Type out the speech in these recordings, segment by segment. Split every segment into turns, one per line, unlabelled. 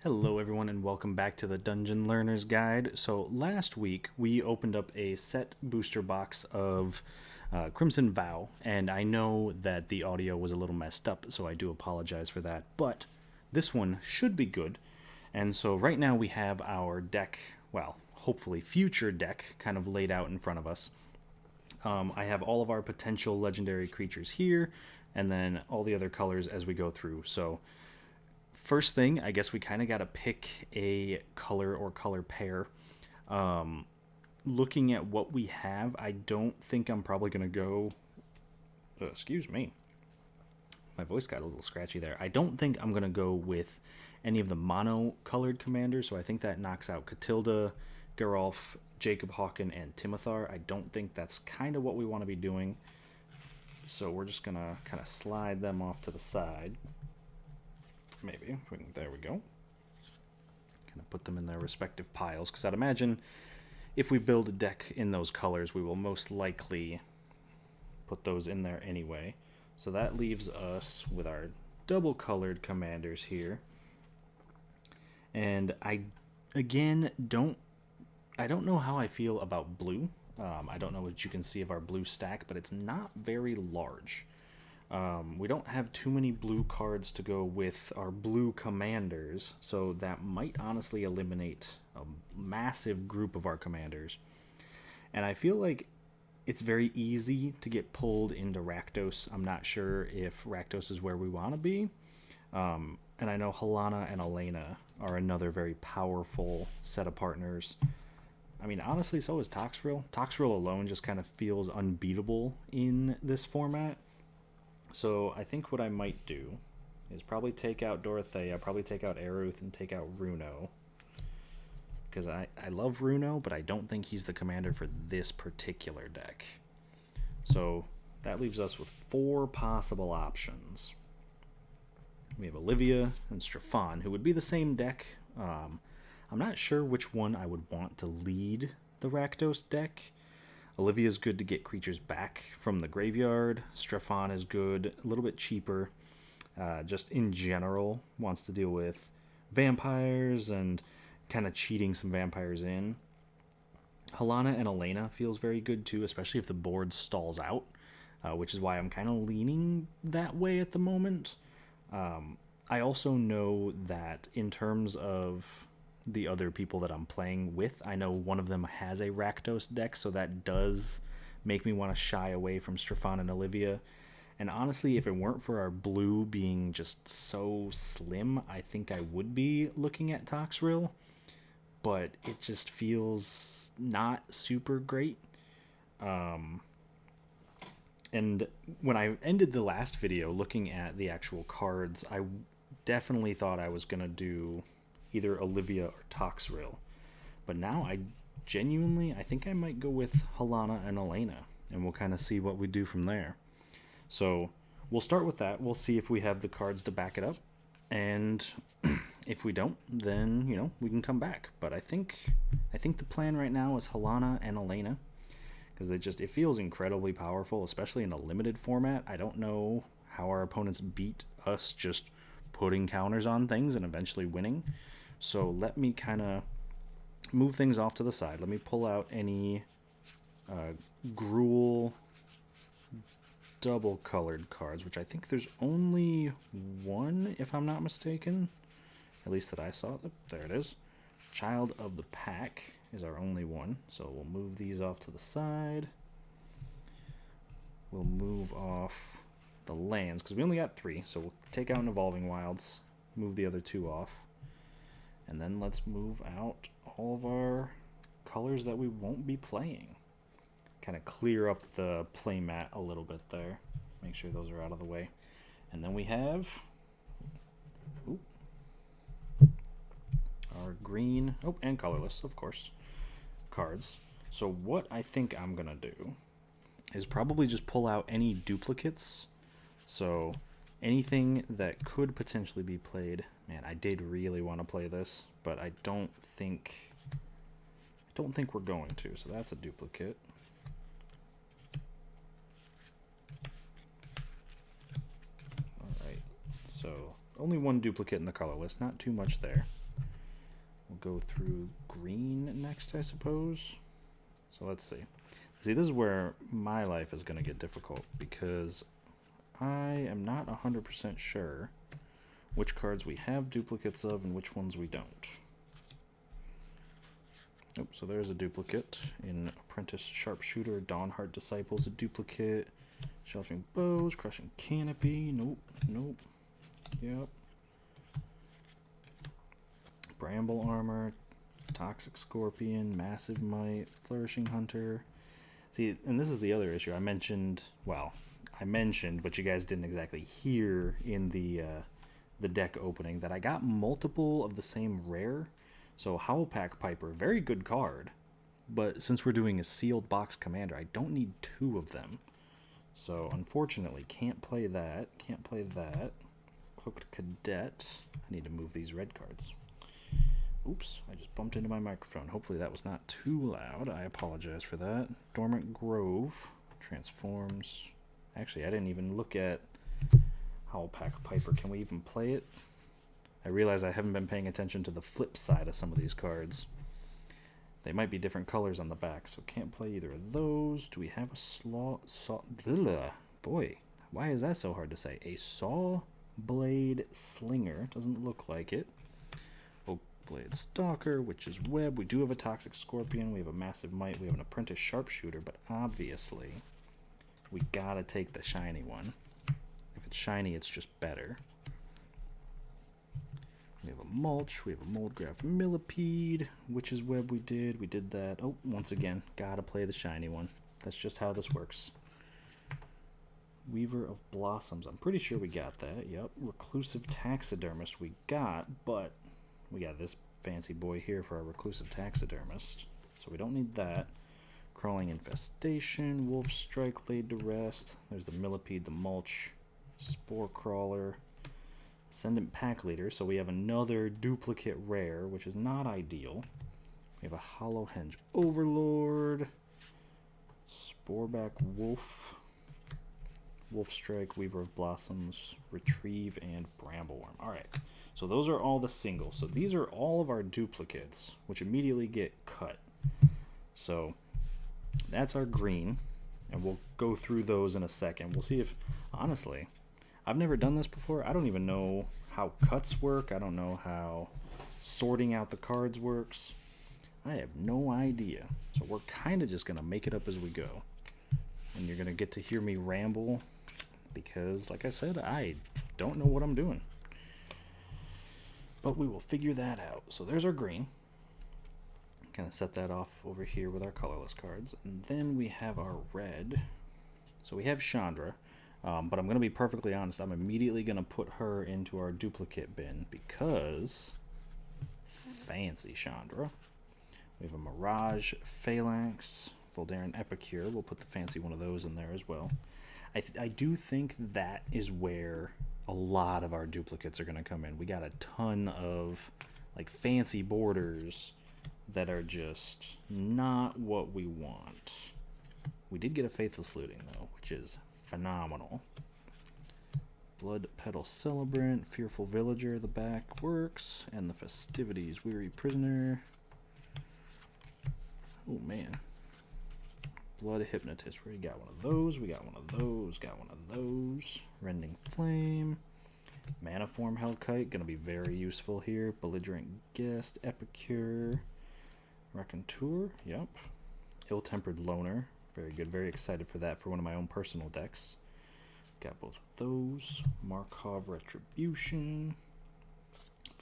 Hello everyone and welcome back to the Dungeon Learner's Guide. So last week we opened up a set booster box of Crimson Vow, and I know that the audio was a little messed up, so I do apologize for that, but this one should be good. And so right now we have our deck, well, hopefully future deck, kind of laid out in front of us. I have all of our potential legendary creatures here, and then all the other colors as we go through. So first thing, I guess we kind of got to pick a color or color pair. Looking at what we have, I don't think I'm probably going to go... excuse me. My voice got a little scratchy there. I don't think I'm going to go with any of the mono-colored commanders, so I think that knocks out Catilda, Geralf, Jacob Hawken, and Timothar. I don't think that's kind of what we want to be doing. So we're just going to kind of slide them off to the side. Maybe. There we go. Kind of put them in their respective piles, because I'd imagine if we build a deck in those colors, we will most likely put those in there anyway. So that leaves us with our double-colored commanders here. And I don't know how I feel about blue. I don't know what you can see of our blue stack, but it's not very large. We don't have too many blue cards to go with our blue commanders, so that might honestly eliminate a massive group of our commanders. And I feel like it's very easy to get pulled into Rakdos. I'm not sure if Rakdos is where we want to be. And I know Halana and Elena are another very powerful set of partners. I mean, honestly, so is Toxrill. Toxrill alone just kind of feels unbeatable in this format. So I think what I might do is probably take out Dorothea, probably take out Aruth, and take out Runo. Because I love Runo, but I don't think he's the commander for this particular deck. So that leaves us with 4 possible options. We have Olivia and Strafan, who would be the same deck. I'm not sure which one I would want to lead the Rakdos deck. Olivia's good to get creatures back from the graveyard. Strafan is good, a little bit cheaper. Just in general, wants to deal with vampires and kind of cheating some vampires in. Halana and Elena feels very good too, especially if the board stalls out, which is why I'm kind of leaning that way at the moment. I also know that in terms of the other people that I'm playing with, I know one of them has a Rakdos deck, so that does make me want to shy away from Strafan and Olivia. And honestly, if it weren't for our blue being just so slim, I think I would be looking at Toxrill, but it just feels not super great. And when I ended the last video looking at the actual cards, I definitely thought I was going to do either Olivia or Toxrill. But now I think I might go with Halana and Elena, and we'll kind of see what we do from there. So we'll start with that. We'll see if we have the cards to back it up. And if we don't, then, we can come back. But I think the plan right now is Halana and Elena, because it feels incredibly powerful, especially in a limited format. I don't know how our opponents beat us just putting counters on things and eventually winning. So let me kind of move things off to the side. Let me pull out any Gruul double-colored cards, which I think there's only one, if I'm not mistaken. At least that I saw. There it is. Child of the Pack is our only one. So we'll move these off to the side. We'll move off the lands, because we only got 3. So we'll take out an Evolving Wilds, move the other 2 off. And then let's move out all of our colors that we won't be playing. Kind of clear up the playmat a little bit there. Make sure those are out of the way. And then we have our green, and colorless, of course, cards. So what I think I'm going to do is probably just pull out any duplicates. So anything that could potentially be played. Man, I did really want to play this, but I don't think we're going to. So that's a duplicate. All right. So only one duplicate in the color list, not too much there. go through green next, I suppose. So let's see. See, this is where my life is going to get difficult because I am not 100% sure which cards we have duplicates of and which ones we don't. Oh, so there's a duplicate in Apprentice Sharpshooter. Dawnheart Disciple's a duplicate. Sheltering Bows, Crushing Canopy. Nope, nope. Yep. Bramble Armor, Toxic Scorpion, Massive Might, Flourishing Hunter. See, and this is the other issue. I mentioned, but you guys didn't exactly hear in the deck opening that I got multiple of the same rare. So Howlpack Piper, very good card, but since we're doing a sealed box commander, I don't need two of them. So unfortunately, can't play that. Can't play that. Cloaked Cadet. I need to move these red cards. Oops, I just bumped into my microphone. Hopefully that was not too loud. I apologize for that. Dormant Grove transforms. Actually, I didn't even look at Howlpack Piper. Can we even play it? I realize I haven't been paying attention to the flip side of some of these cards. They might be different colors on the back, so can't play either of those. Do we have a boy, why is that so hard to say? A Saw Blade Slinger. Doesn't look like it. Oak Blade Stalker, Witch's Web. We do have a Toxic Scorpion. We have a Massive Might. We have an Apprentice Sharpshooter, but obviously we gotta take the shiny one. If it's shiny, it's just better. We have a Mulch, we have a Moldgraph Millipede, Witch's Web we did that. Oh, once again, gotta play the shiny one. That's just how this works. Weaver of Blossoms, I'm pretty sure we got that, yep. Reclusive Taxidermist we got, but we got this fancy boy here for our Reclusive Taxidermist, so we don't need that. Crawling Infestation, Wolf Strike laid to rest. There's the Millipede, the Mulch, Spore Crawler, Ascendant Pack Leader, so we have another duplicate rare, which is not ideal. We have a Hollow Henge Overlord, Sporeback Wolf, Wolf Strike, Weaver of Blossoms, Retrieve, and Brambleworm. Alright, so those are all the singles. So these are all of our duplicates, which immediately get cut. So that's our green, and we'll go through those in a second. We'll see if, honestly, I've never done this before. I don't even know how cuts work. I don't know how sorting out the cards works. I have no idea. So we're kind of just going to make it up as we go. And you're going to get to hear me ramble because, like I said, I don't know what I'm doing. But we will figure that out. So there's our green. Kind of set that off over here with our colorless cards. And then we have our red. So we have Chandra. But I'm going to be perfectly honest, I'm immediately going to put her into our duplicate bin because fancy Chandra. We have a Mirage Phalanx, Voldaren Epicure. We'll put the fancy one of those in there as well. I do think that is where a lot of our duplicates are going to come in. We got a ton of like fancy borders that are just not what we want. We did get a Faithless Looting though, which is phenomenal. Blood Petal Celebrant, Fearful Villager, the back works, and the Festivities, Weary Prisoner. Oh man. Blood Hypnotist, we got one of those, we got one of those, got one of those. Rending Flame. Maniform Hellkite, gonna be very useful here. Belligerent Guest, Epicure. Raconteur, yep. Ill-Tempered Loner, very good, very excited for that for one of my own personal decks. Got both of those. Markov Retribution.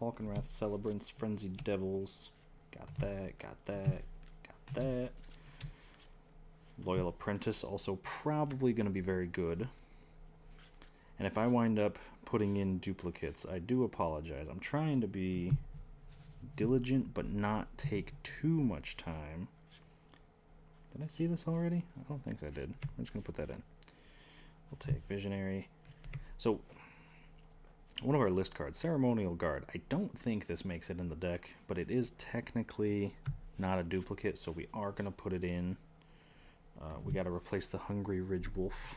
Falconwrath Celebrants, Frenzied Devils. Got that, got that, got that. Loyal Apprentice, also probably going to be very good. And if I wind up putting in duplicates, I do apologize. I'm trying to be diligent but not take too much time. Did I see this already? I don't think I did. I'm just going to put that in. We'll take Visionary. So, one of our list cards, Ceremonial Guard. I don't think this makes it in the deck, but it is technically not a duplicate, so we are going to put it in. We got to replace the Hungry Ridge Wolf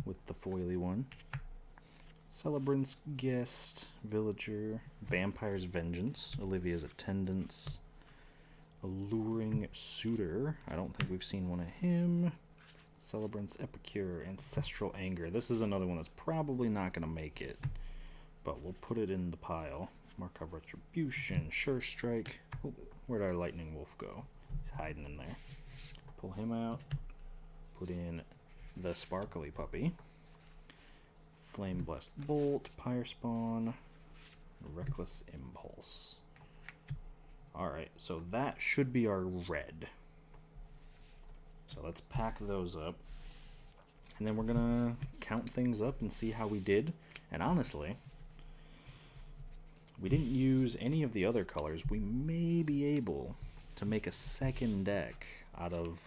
with the foily one. Celebrant's Guest, Villager, Vampire's Vengeance, Olivia's Attendance, Alluring Suitor. I don't think we've seen one of him. Celebrant's Epicure, Ancestral Anger. This is another one that's probably not going to make it, but we'll put it in the pile. Mark of Retribution, Sure Strike. Oh, where'd our Lightning Wolf go? He's hiding in there. Pull him out. Put in the Sparkly Puppy. Flame Blessed Bolt, Pyre Spawn, Reckless Impulse. Alright, so that should be our red. So let's pack those up. And then we're going to count things up and see how we did. And honestly, we didn't use any of the other colors. We may be able to make a second deck out of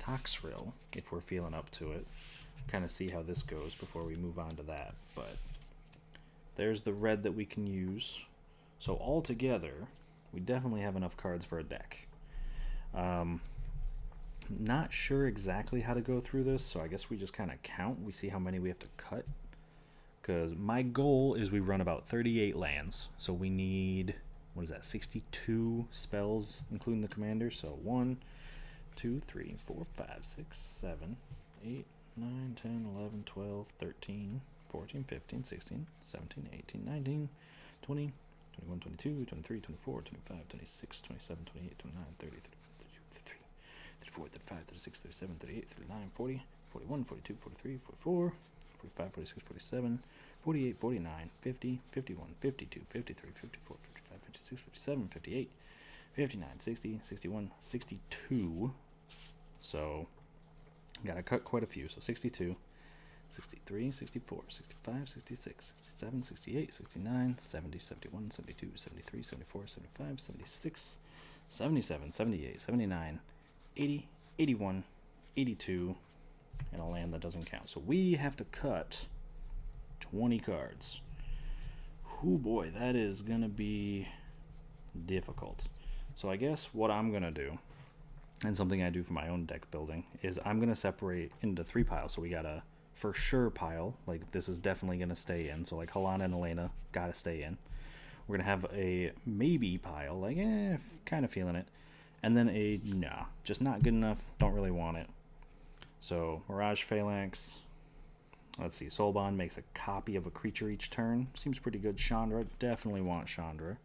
Toxrill if we're feeling up to it. Kind of see how this goes before we move on to that. But there's the red that we can use. So altogether, we definitely have enough cards for a deck. Not sure exactly how to go through this, so I guess we just kind of count. We see how many we have to cut. Because my goal is we run about 38 lands. So we need, what is that, 62 spells, including the commander. So 1, 2, 3, 4, 5, 6, 7, 8, 9, 10, 11, 12, 13, 14, 15, 16, 17, 18, 19, 20, 21, 22, 23, 24, 25, 26, 27, 28, 29, 30, 31, 32, 33, 34, 35, 36, 37, 38, 39, 40, 41, 42, 43, 44, 45, 46, 47, 48, 49, 50, 51, 52, 53, 54, 55, 56, 57, 58, 59, 60, 61, 62. So gotta cut quite a few. So 62, 63, 64, 65, 66, 67, 68, 69, 70, 71, 72, 73, 74, 75, 76, 77, 78, 79, 80, 81, 82, and a land that doesn't count. So we have to cut 20 cards. Oh boy, that is gonna be difficult. So I guess what I'm gonna do, and something I do for my own deck building, is I'm going to separate into 3 piles. So we got a for sure pile, like this is definitely going to stay in. So like Helana and Elena got to stay in. We're going to have a maybe pile, like kind of feeling it. And then a nah, just not good enough, don't really want it. So Mirage Phalanx, let's see, Soulbond makes a copy of a creature each turn. Seems pretty good. Chandra, definitely want Chandra.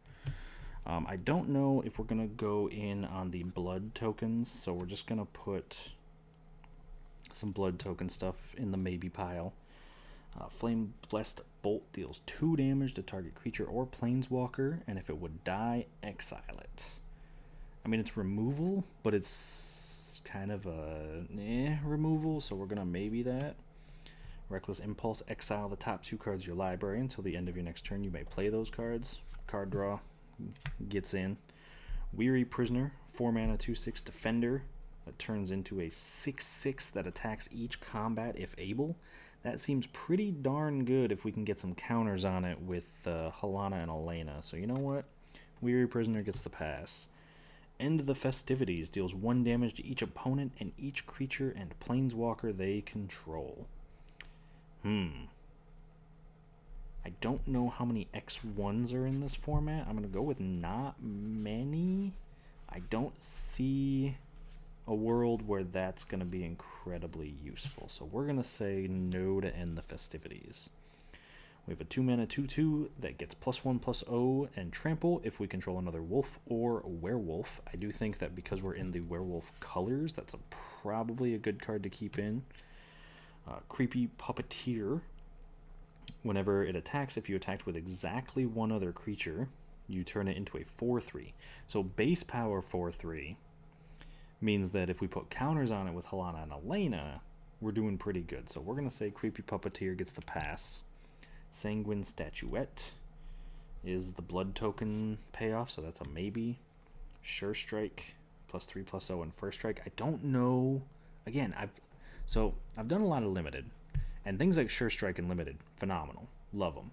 I don't know if we're going to go in on the blood tokens, so we're just going to put some blood token stuff in the maybe pile. Flame Blessed Bolt deals 2 damage to target creature or planeswalker, and if it would die, exile it. I mean, it's removal, but it's kind of a removal, so we're going to maybe that. Reckless Impulse, exile the top 2 cards of your library until the end of your next turn. You may play those cards. Card draw gets in. Weary Prisoner, 4 mana, 2/6 defender that turns into a 6/6 that attacks each combat if able. That seems pretty darn good if we can get some counters on it with Helana and Elena. So you know what? Weary Prisoner gets the pass. End the Festivities deals 1 damage to each opponent and each creature and planeswalker they control. I don't know how many X1s are in this format. I'm going to go with not many. I don't see a world where that's going to be incredibly useful. So we're going to say no to end the Festivities. We have a 2 mana 2/2 that gets +1/+0 and trample if we control another wolf or werewolf. I do think that because we're in the werewolf colors, that's probably a good card to keep in. Creepy Puppeteer. Whenever it attacks, if you attacked with exactly one other creature, you turn it into a 4/3. So base power 4/3 means that if we put counters on it with Helana and Elena, we're doing pretty good. So we're going to say Creepy Puppeteer gets the pass. Sanguine Statuette is the blood token payoff, so that's a maybe. Sure Strike, +3/+0 and First Strike. I don't know. Again, I've done a lot of limited. And things like Sure Strike and Limited, phenomenal. Love them.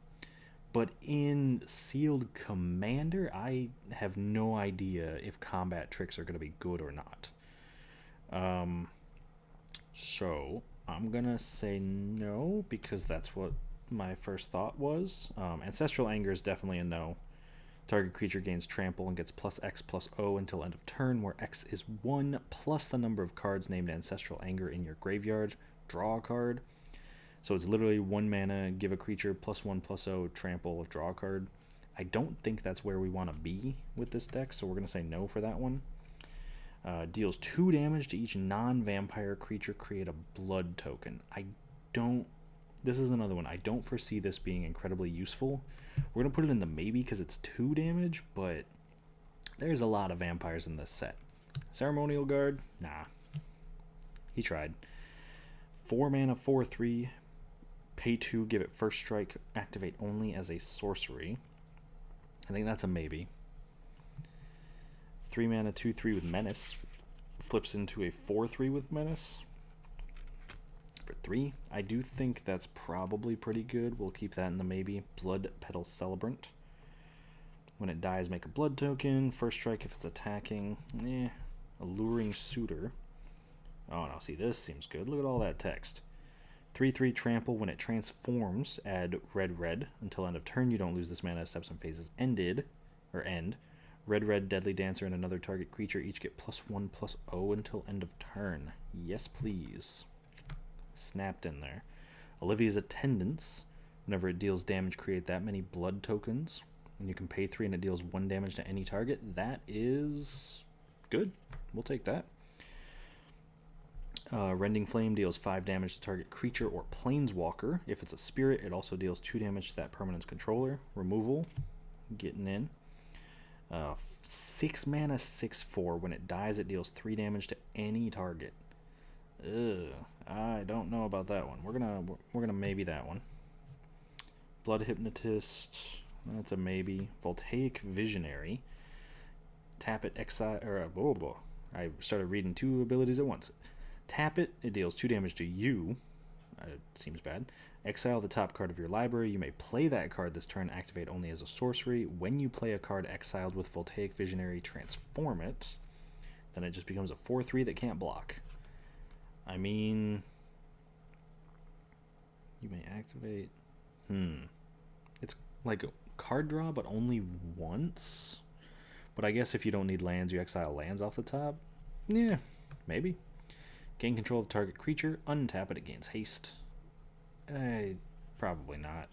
But in Sealed Commander, I have no idea if combat tricks are going to be good or not. So I'm going to say no, because that's what my first thought was. Ancestral Anger is definitely a no. Target creature gains trample and gets +X/+O until end of turn, where X is 1 plus the number of cards named Ancestral Anger in your graveyard. Draw a card. So it's literally 1 mana, give a creature +1/+O, trample, draw a card. I don't think that's where we want to be with this deck, so we're going to say no for that one. Deals 2 damage to each non-vampire creature. Create a blood token. This is another one. I don't foresee this being incredibly useful. We're going to put it in the maybe because it's 2 damage, but there's a lot of vampires in this set. Ceremonial Guard? Nah. He tried. 4 mana, 4/3. Pay 2, give it first strike, activate only as a sorcery. I think that's a maybe. 3 mana, 2/3 with Menace. Flips into a 4/3 with Menace. For 3. I do think that's probably pretty good. We'll keep that in the maybe. Blood Petal Celebrant. When it dies, make a blood token. First strike if it's attacking. Alluring Suitor. Oh, no, see, this seems good. Look at all that text. 3/3 trample. When it transforms, add red until end of turn. You don't lose this mana as steps and phases end. Red Deadly Dancer and another target creature each get +1/+O until end of turn. Yes, please. Snapped in there. Olivia's Attendants. Whenever it deals damage, create that many blood tokens. And you can pay 3 and it deals 1 damage to any target. That is good. We'll take that. Rending Flame deals 5 damage to target creature or planeswalker. If it's a spirit, it also deals 2 damage to that permanent's controller. Removal. Getting in. 6 mana, 6/4. When it dies, it deals 3 damage to any target. I don't know about that one. We're gonna maybe that one. Blood Hypnotist. That's a maybe. Voltaic Visionary. Tap it, exile. I started reading 2 abilities at once. Tap it. It deals 2 damage to you. Seems bad. Exile the top card of your library. You may play that card this turn. Activate only as a sorcery. When you play a card exiled with Voltaic Visionary, transform it. Then it just becomes a 4/3 that can't block. I mean, you may activate. It's like a card draw, but only once. But I guess if you don't need lands, you exile lands off the top. Yeah, maybe. Gain control of target creature. Untap it. It gains haste. Probably not.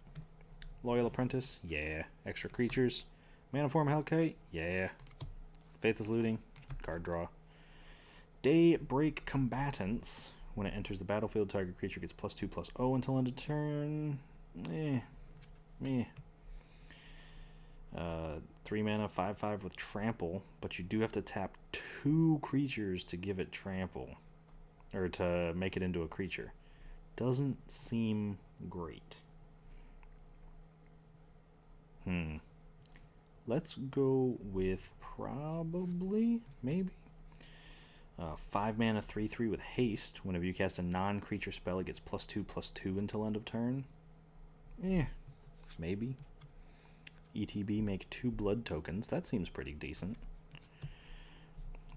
Loyal Apprentice. Yeah. Extra creatures. Maniform Hellkite. Yeah. Faithless Looting. Card draw. Daybreak Combatants. When it enters the battlefield, target creature gets +2/+O until end of turn. 3 mana, 5/5 with trample, but you do have to tap 2 creatures to give it trample, or to make it into a creature. Doesn't seem great. Let's go with probably, maybe. 5 mana, 3/3 with haste. Whenever you cast a non-creature spell, it gets +2/+2 until end of turn. Maybe. ETB, make 2 blood tokens. That seems pretty decent.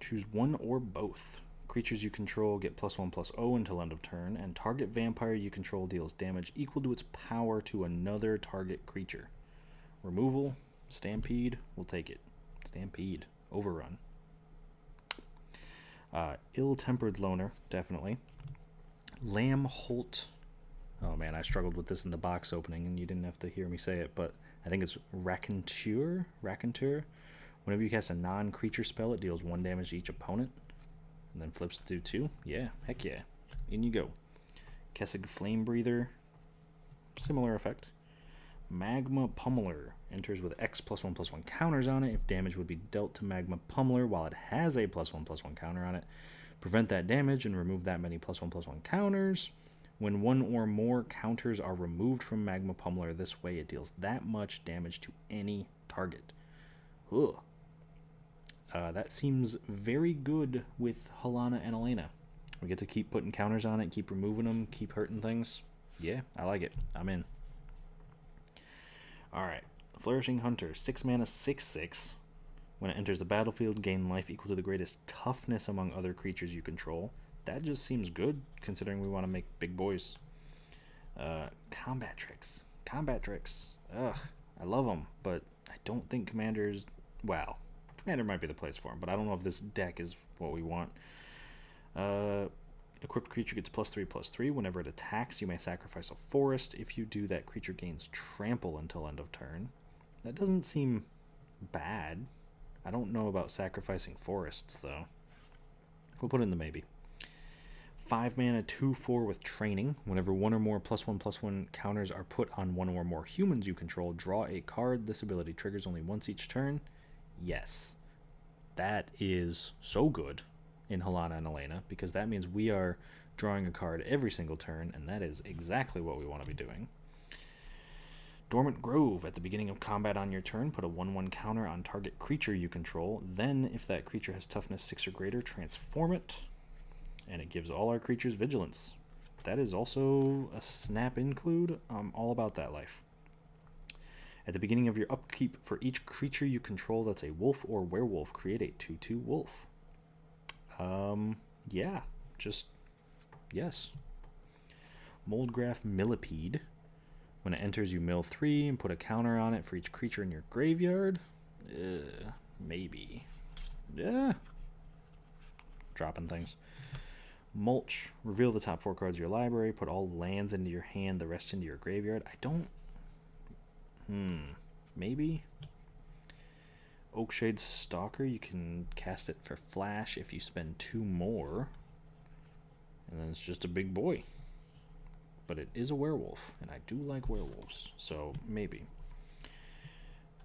Choose one or both. Creatures you control get +1/+O until end of turn, and target vampire you control deals damage equal to its power to another target creature. Removal. Stampede. We'll take it. Stampede. Overrun. Ill-Tempered Loner, definitely. Lamb Holt. Oh man, I struggled with this in the box opening, and you didn't have to hear me say it, but I think it's Raconteur. Whenever you cast a non-creature spell, it deals 1 damage to each opponent, and then flips to 2. Yeah, heck yeah. In you go. Kessig Flame Breather. Similar effect. Magma Pummeler. Enters with X +1/+1 counters on it. If damage would be dealt to Magma Pummeler while it has a +1/+1 counter on it, prevent that damage and remove that many +1/+1 counters. When 1 or more counters are removed from Magma Pummeler this way, it deals that much damage to any target. Ugh. That seems very good with Halana and Elena. We get to keep putting counters on it, keep removing them, keep hurting things. Yeah, I like it. I'm in. Alright. Flourishing Hunter. 6 mana, 6/6. When it enters the battlefield, gain life equal to the greatest toughness among other creatures you control. That just seems good, considering we want to make big boys. Combat Tricks. combat tricks. Ugh, I love them, but I don't think Commander's... Well, Commander might be the place for him, but I don't know if this deck is what we want. Equipped creature gets +3/+3. Whenever it attacks, you may sacrifice a forest. If you do, that creature gains trample until end of turn. That doesn't seem bad. I don't know about sacrificing forests, though. We'll put in the maybe. 5 mana, 2/4 with training. Whenever one or more +1/+1 counters are put on one or more humans you control, draw a card. This ability triggers only once each turn. Yes. That is so good in Halana and Elena, because that means we are drawing a card every single turn, and that is exactly what we want to be doing. Dormant Grove. At the beginning of combat on your turn, put a 1/1 counter on target creature you control. Then, if that creature has toughness 6 or greater, transform it. And it gives all our creatures vigilance. That is also a snap include. I'm all about that life. At the beginning of your upkeep, for each creature you control that's a wolf or werewolf, create a 2/2 wolf. Yeah, just yes. Moldgraph Millipede. When it enters, you mill 3 and put a counter on it for each creature in your graveyard. Maybe. Yeah. Dropping things. Mulch. Reveal the top 4 cards of your library. Put all lands into your hand, the rest into your graveyard. I don't... Maybe? Oakshade Stalker. You can cast it for flash if you spend 2 more. And then it's just a big boy. But it is a werewolf, and I do like werewolves, so maybe.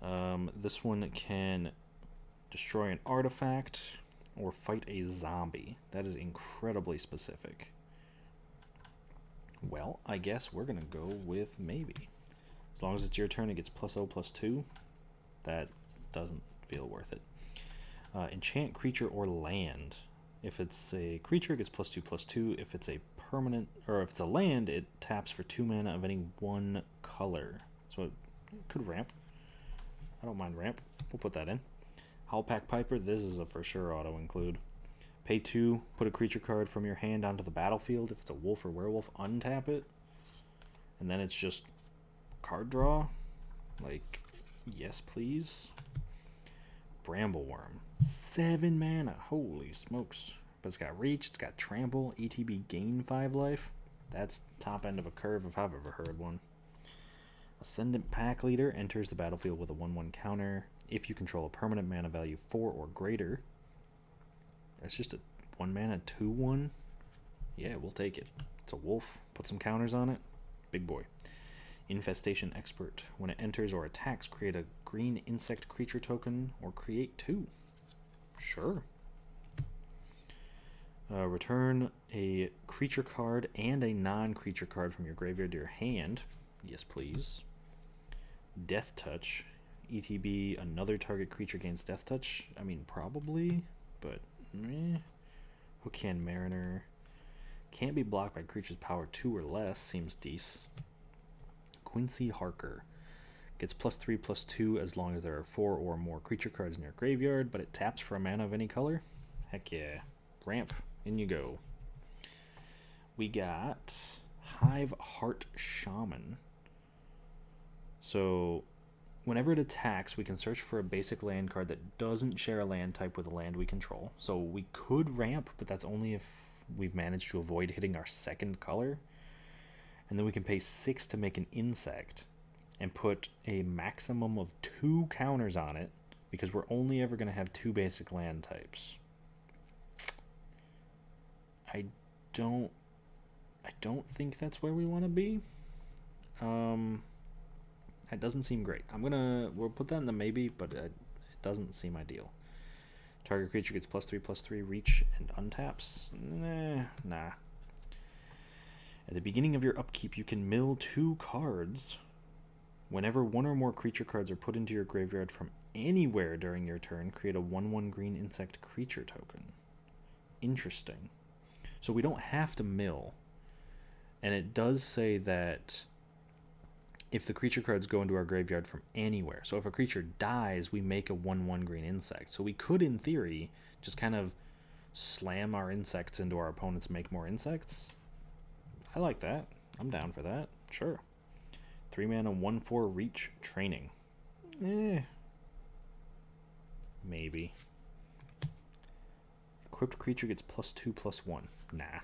This one can destroy an artifact or fight a zombie. That is incredibly specific. Well, I guess we're going to go with maybe. As long as it's your turn, it gets +0/+2. That doesn't feel worth it. Enchant creature or land. If it's a creature, it gets +2/+2. If it's a permanent, or if it's a land, it taps for 2 mana of any one color. So it could ramp. I don't mind ramp. We'll put that in. Howlpack Piper, this is a for sure auto include. Pay 2, put a creature card from your hand onto the battlefield. If it's a wolf or werewolf, untap it. And then it's just card draw. Like, yes please. Brambleworm. 7 mana. Holy smokes. But it's got reach, it's got trample, ETB gain 5 life. That's top end of a curve if I've ever heard one. Ascendant Pack Leader enters the battlefield with a 1/1 counter. If you control a permanent mana value 4 or greater. That's just a 1 mana 2/1. Yeah, we'll take it. It's a wolf. Put some counters on it. Big boy. Infestation Expert. When it enters or attacks, create a green insect creature token or create 2. Sure. Return a creature card and a non-creature card from your graveyard to your hand. Yes, please. Death Touch. ETB, another target creature gains Death Touch. I mean, probably, but Hookhand Mariner. Can't be blocked by creatures power 2 or less. Seems decent. Quincy Harker. Gets +3/+2 as long as there are 4 or more creature cards in your graveyard, but it taps for a mana of any color. Heck yeah. Ramp. In you go. We got Hive Heart Shaman. So, whenever it attacks, we can search for a basic land card that doesn't share a land type with a land we control. So we could ramp, but that's only if we've managed to avoid hitting our second color. And then we can pay 6 to make an insect and put a maximum of 2 counters on it, because we're only ever going to have 2 basic land types. I don't think that's where we want to be. That doesn't seem great. We'll put that in the maybe, but it doesn't seem ideal. Target creature gets +3/+3 reach and untaps. Nah. At the beginning of your upkeep, you can mill 2 cards. Whenever 1 or more creature cards are put into your graveyard from anywhere during your turn, create a 1/1 green insect creature token. Interesting. So we don't have to mill. And it does say that if the creature cards go into our graveyard from anywhere. So if a creature dies, we make a 1/1 green insect. So we could, in theory, just kind of slam our insects into our opponents and make more insects. I like that. I'm down for that. Sure. 3 mana, 1/4 reach training. Maybe. Equipped creature gets +2/+1. Nah.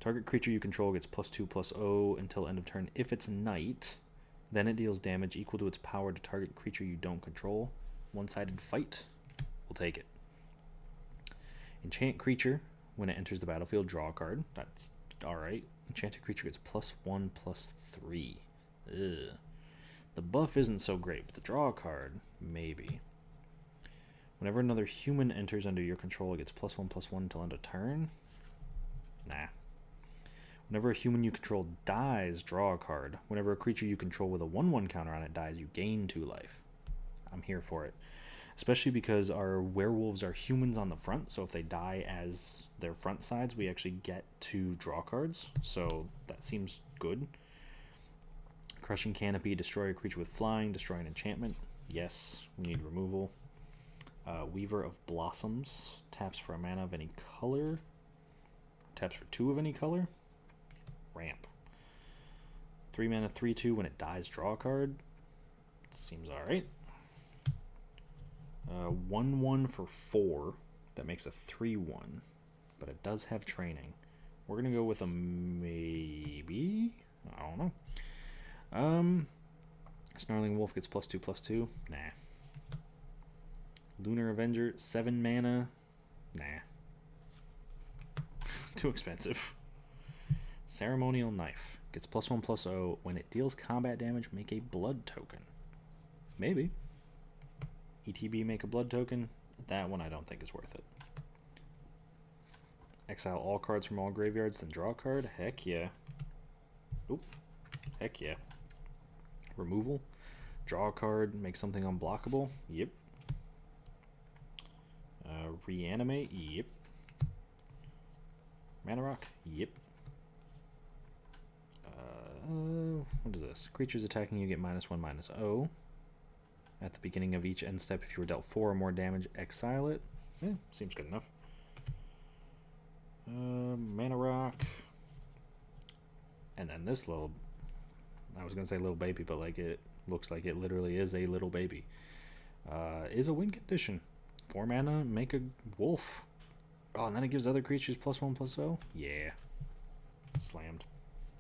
Target creature you control gets +2/+0 until end of turn. If it's night, then it deals damage equal to its power to target creature you don't control. One-sided fight. We'll take it. Enchant creature. When it enters the battlefield, draw a card. That's alright. Enchanted creature gets +1/+3. Ugh. The buff isn't so great, but the draw card, maybe. Whenever another human enters under your control, it gets +1/+1 until end of turn. Nah. Whenever a human you control dies, draw a card. Whenever a creature you control with a 1/1 counter on it dies, you gain 2 life. I'm here for it. Especially because our werewolves are humans on the front, so if they die as their front sides, we actually get 2 draw cards. So that seems good. Crushing Canopy, destroy a creature with flying, destroy an enchantment. Yes, we need removal. Weaver of Blossoms, taps for a mana of any color. Taps for 2 of any color. Ramp. 3 mana, 3/2. When it dies, draw a card. Seems alright. 1/1 for 4. That makes a 3/1. But it does have training. We're going to go with a maybe. I don't know. Snarling Wolf gets +2/+2. Nah. Lunar Avenger, 7 mana. Nah. Too expensive. Ceremonial Knife gets +1/+0. When it deals combat damage, make a blood token. Maybe. ETB, make a blood token. That one I don't think is worth it. Exile all cards from all graveyards, then draw a card. Heck yeah. Oop. Heck yeah. Removal. Draw a card, make something unblockable. Yep. Reanimate. Yep. Mana Rock. Yep. What is this? Creatures attacking you get -1/-0. At the beginning of each end step, if you were dealt 4 or more damage, exile it. Seems good enough. Mana Rock. And then this little... I was going to say little baby, but like it looks like it literally is a little baby. Is a win condition. 4 mana, make a wolf. Oh, and then it gives other creatures +1/+0? Yeah. Slammed.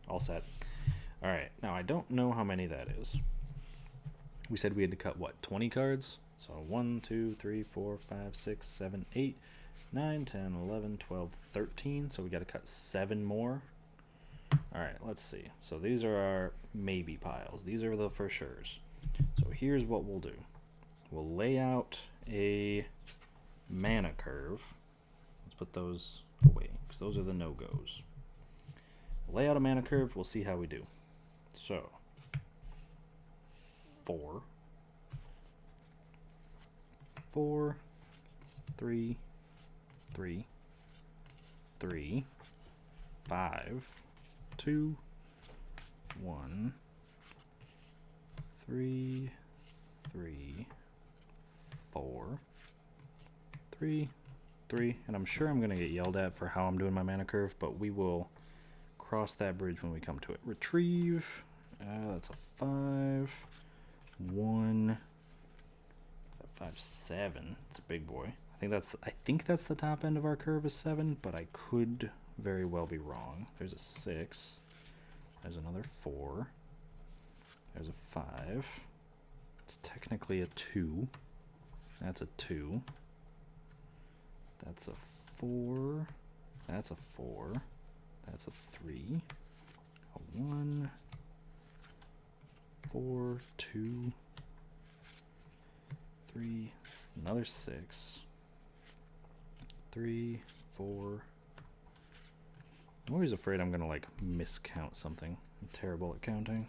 All set. Alright, now I don't know how many that is. We said we had to cut, what, 20 cards? So 1, 2, 3, 4, 5, 6, 7, 8, 9, 10, 11, 12, 13. So we got to cut 7 more. Alright, let's see. So these are our maybe piles. These are the for sures. So here's what we'll do. We'll lay out a mana curve. Let's put those away, because those are the no-goes. Lay out a mana curve, we'll see how we do. So, 4, 4, 3, 3, 3, 5, 2, 1, 3, 3, 4, 3, 3, and I'm sure I'm going to get yelled at for how I'm doing my mana curve, but we will cross that bridge when we come to it. Retrieve, that's a 5, 1, 5, 7, it's a big boy. I think that's the top end of our curve is 7, but I could very well be wrong. There's a 6, there's another 4, there's a 5, it's technically a 2, that's a 2, that's a 4, that's a 4, that's a 3, a 1, 4, 2, 3, another 6, 3, 4. I'm always afraid I'm gonna like miscount something. I'm terrible at counting.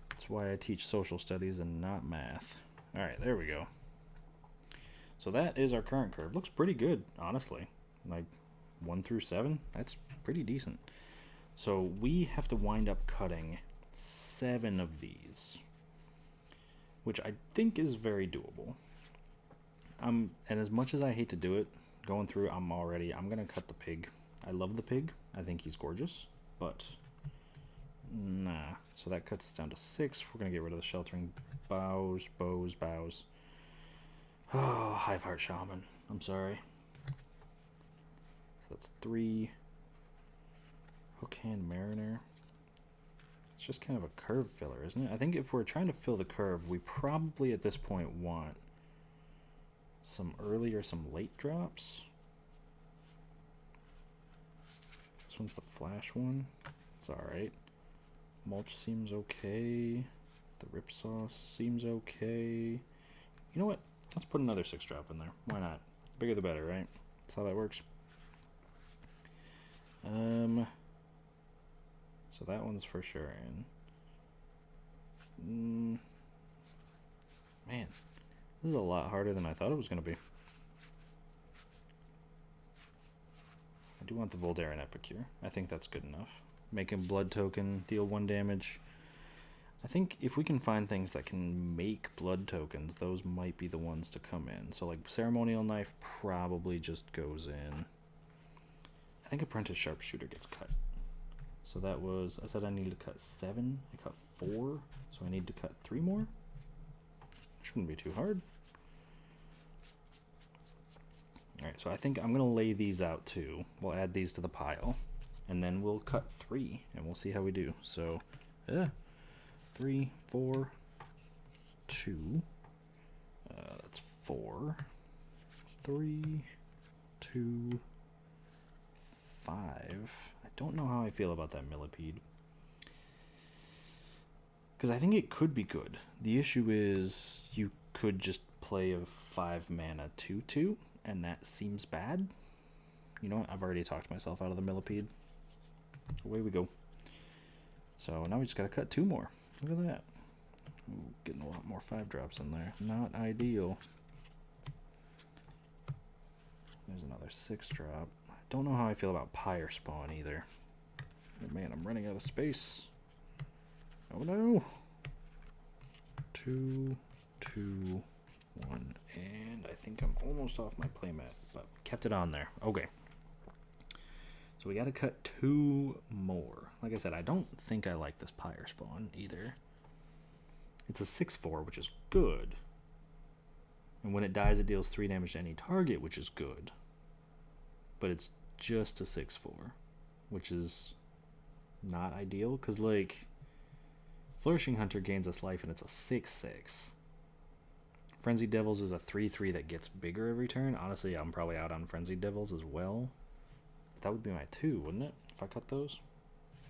That's why I teach social studies and not math. Alright, there we go. So that is our current curve. Looks pretty good, honestly. Like 1 through 7, that's pretty decent. So we have to wind up cutting 7 of these, which I think is very doable. And as much as I hate to do it, going through, I'm gonna cut the pig. I love the pig. I think he's gorgeous, but Nah. So that cuts us down to 6. We're going to get rid of the Sheltering Bows. Oh, Hiveheart Shaman. I'm sorry. So that's 3. Hookhand Mariner. It's just kind of a curve filler, isn't it? I think if we're trying to fill the curve, we probably at this point want some early or some late drops. This one's the flash one. It's alright. Mulch seems okay. The Rip Sauce seems okay. You know what? Let's put another 6 drop in there. Why not? Bigger the better, right? That's how that works. So that one's for sure in. Man, this is a lot harder than I thought it was going to be. I do want the Voldaren Epicure. I think that's good enough. Make a blood token, deal 1 damage. I think if we can find things that can make blood tokens, those might be the ones to come in. So like Ceremonial Knife probably just goes in. I think Apprentice Sharpshooter gets cut. So that was, I said I needed to cut 7. I cut 4, so I need to cut 3 more. Shouldn't be too hard. Alright, so I think I'm going to lay these out too. We'll add these to the pile. And then we'll cut 3, and we'll see how we do. So, 3, 4, 2. That's 4. 3, 2, 5. I don't know how I feel about that Millipede. Because I think it could be good. The issue is you could just play a 5 mana 2/2, and that seems bad. You know what? I've already talked myself out of the Millipede. Away we go. So now we just got to cut 2 more. Look at that. Ooh, getting a lot more 5 drops in there. Not ideal. There's another 6 drop. I don't know how I feel about Pyre Spawn either. Oh, man, I'm running out of space. Oh no. 2, 2, 1, and I think I'm almost off my playmat, but kept it on there. Okay. So we got to cut 2 more. Like I said, I don't think I like this Pyre Spawn either. It's a 6/4, which is good. And when it dies, it deals 3 damage to any target, which is good. But it's just a 6/4, which is not ideal, because, like, Flourishing Hunter gains us life, and it's a 6/6. Frenzied Devils is a 3/3 that gets bigger every turn. Honestly, I'm probably out on Frenzied Devils as well. But that would be my 2, wouldn't it? If I cut those?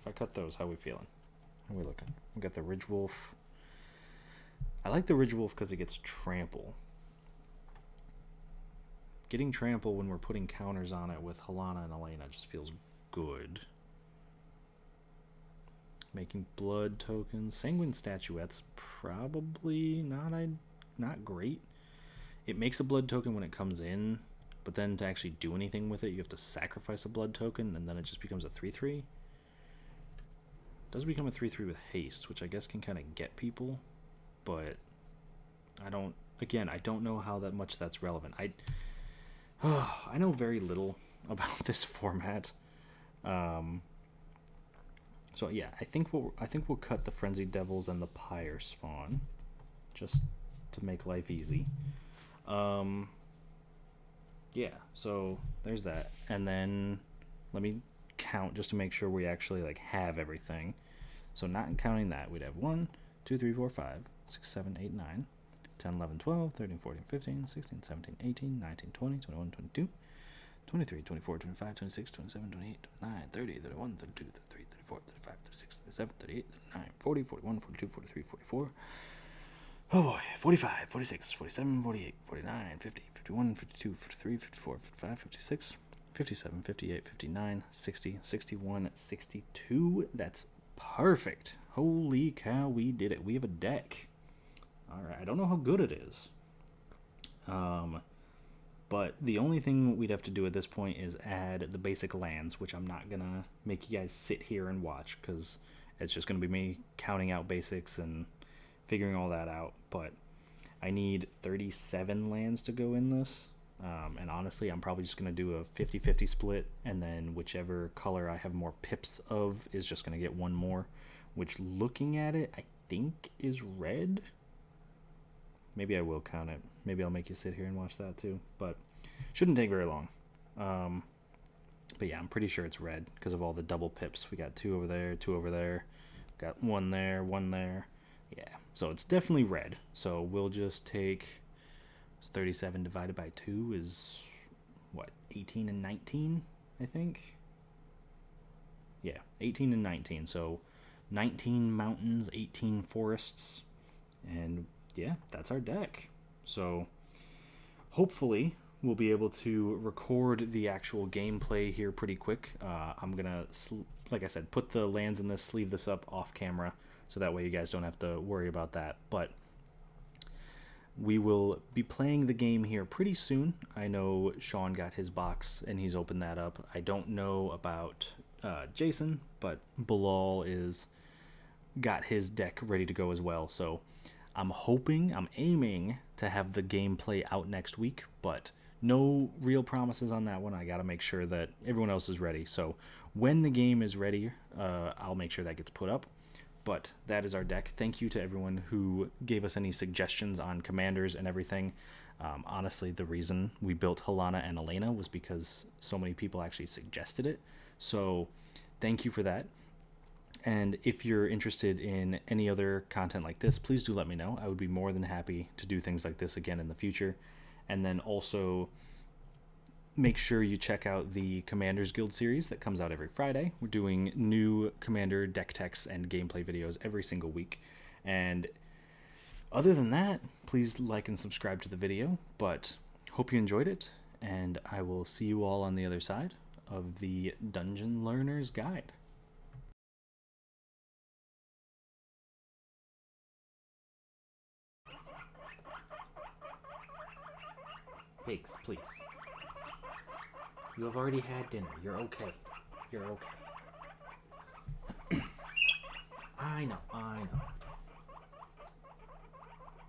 If I cut those, how are we feeling? How are we looking? We got the Ridge Wolf. I like the Ridge Wolf because it gets Trample. Getting Trample when we're putting counters on it with Halana and Elena just feels good. Making blood tokens. Sanguine Statuettes, probably not great. It makes a blood token when it comes in, but then to actually do anything with it, you have to sacrifice a blood token, and then it just becomes a 3/3. It does become a 3/3 with haste, which I guess can kind of get people, but I don't know how that much that's relevant. I know very little about this format. So yeah, I think we'll cut the Frenzied Devils and the Pyre Spawn, just to make life easy. Yeah, so there's that, and then let me count just to make sure we actually like have everything. So not counting that, we'd have 1, 2, 3, 4, 5, 6, 7, 8, 9, 10, 11, 12, 13, 14, 15, 16, 17, 18, 19, 20, 21, 22, 23, 24, 25, 26, 27, 28, 29, 30, 31, 32, 33, 34, 35, 36, 37, 38, 39, 40, 41, 42, 43, 44. Oh boy, 45, 46, 47, 48, 49, 50, 51, 52, 53, 54, 55, 56, 57, 58, 59, 60, 61, 62. That's perfect. Holy cow, we did it. We have a deck. Alright, I don't know how good it is. But the only thing we'd have to do at this point is add the basic lands, which I'm not going to make you guys sit here and watch, because it's just going to be me counting out basics and figuring all that out. But I need 37 lands to go in this. And honestly, I'm probably just going to do a 50-50 split, and then whichever color I have more pips of is just going to get 1 more, which looking at it, I think is red. Maybe I will count it. Maybe I'll make you sit here and watch that too, but shouldn't take very long. But yeah, I'm pretty sure it's red because of all the double pips. We got 2 over there, 2 over there, got 1 there, 1 there. Yeah, so it's definitely red. So we'll just take 37 divided by 2 is what, 18 and 19, I think. Yeah, 18 and 19. So 19 mountains, 18 forests, and yeah, that's our deck. So hopefully we'll be able to record the actual gameplay here pretty quick. I'm gonna, like I said, put the lands in this, sleeve this up off camera, so that way you guys don't have to worry about that. But we will be playing the game here pretty soon. I know Shawn got his box and he's opened that up. I don't know about Jason, but Bilal is got his deck ready to go as well. So I'm aiming to have the gameplay out next week, but no real promises on that one. I got to make sure that everyone else is ready. So when the game is ready, I'll make sure that gets put up. But that is our deck. Thank you to everyone who gave us any suggestions on commanders and everything. Honestly, the reason we built Helana and Elena was because so many people actually suggested it. So thank you for that. And if you're interested in any other content like this, please do let me know. I would be more than happy to do things like this again in the future. And then also make sure you check out the Commanders Guild series that comes out every Friday. We're doing new Commander deck techs and gameplay videos every single week. And other than that, please like and subscribe to the video. But hope you enjoyed it, and I will see you all on the other side of the Dungeon Learner's Guide. Pigs, please. You have already had dinner. You're okay. You're okay. I know.